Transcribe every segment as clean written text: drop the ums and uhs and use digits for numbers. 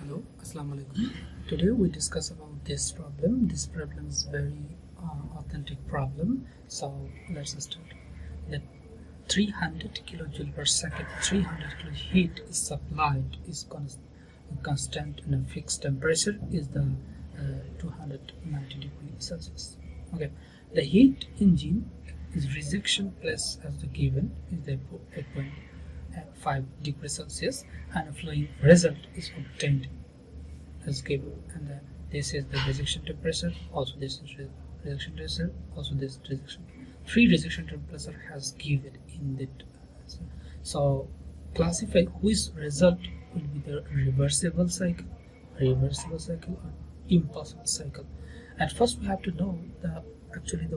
Hello, Assalamu alaikum. Today we discuss about this problem. This problem is very authentic problem. So let's start. That 300 kilojoule per second, 300 kilo heat is supplied is constant and a fixed temperature is the 290 degrees Celsius. Okay, the heat engine is rejection plus as the given is the 8.5 degrees Celsius and a flowing result is obtained as given, and this is the rejection temperature, also this is rejection temperature, also this rejection. Three rejection temperature has given in that. So classify which result will be the reversible cycle or impossible cycle. At first we have to know the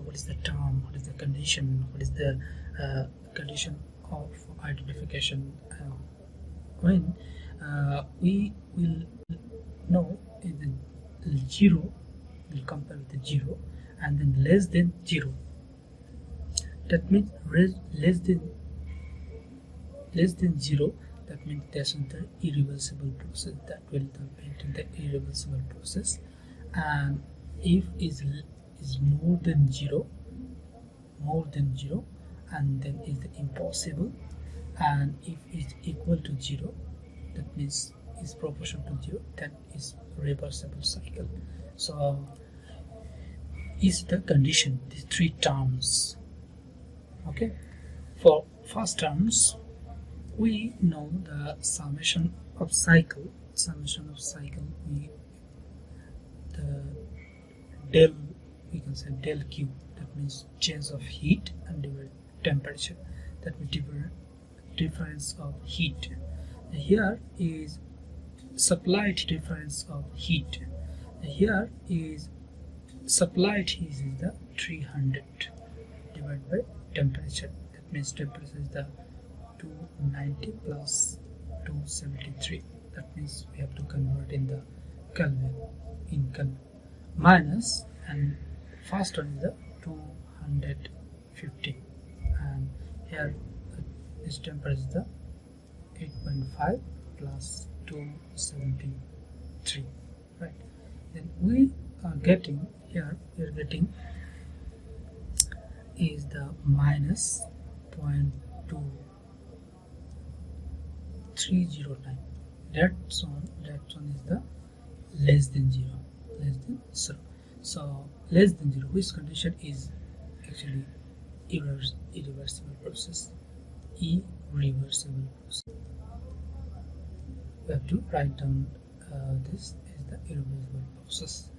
what is the term, what is the condition, what is the condition of identification. When we will know in the 0, we'll compare with the 0 and then less than 0. That means less than 0, that means that's the irreversible process, that will be the irreversible process. And if is more than 0, and then is the impossible, and if it's equal to 0, that means is proportional to 0, that is reversible cycle. So is the condition these three terms. Okay, for first terms we know the summation of cycle, we the del, we can say del q, that means change of heat, and divided temperature, that means difference of heat. Here is supplied difference of heat. Here is supplied heat is the 300 divided by temperature, that means temperature is the 290 plus 273, that means we have to convert in the Kelvin, minus, and first one is the 250, and here this temperature is the 8.5 plus 273, right? Then we are getting here, is the minus 0.2309. That one is the less than 0. So less than 0, which condition is actually irreversible process. Irreversible process. We have to write down this is the irreversible process.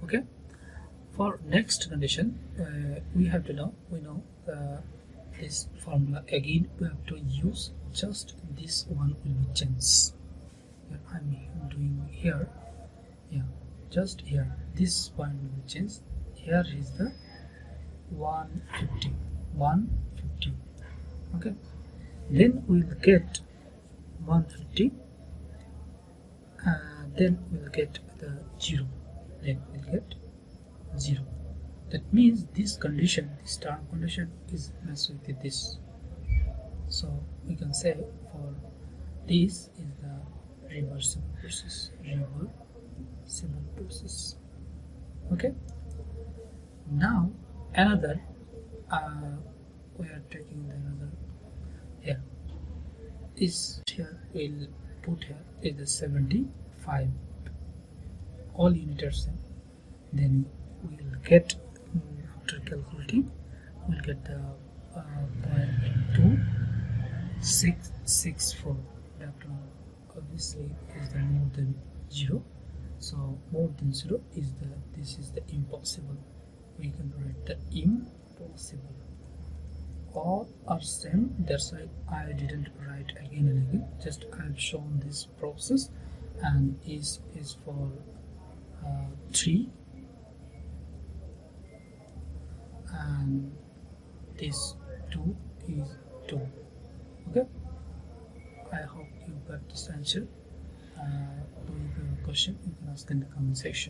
Okay, for next condition we have to know, this formula again. We have to use just this one will be changed. I'm doing here, just here this one will be changed. Here is the 150. Okay, then we will get 150, then we'll get the 0, that means this condition, this term condition is messed with this. So we can say for this is the reversible process. Okay, now another we are taking the another here is, here we'll put here is the 75, all unit are same. Then we'll get, after calculating, we'll get the 0.2664. that one obviously is the more than 0. So more than 0 is this is the impossible. We can write the impossible. All are same, that's why I didn't write again and again, just I've shown this process, and is for 3, and this 2 is 2. Okay, I hope you got this answer. Do you have a question, you can ask in the comment section.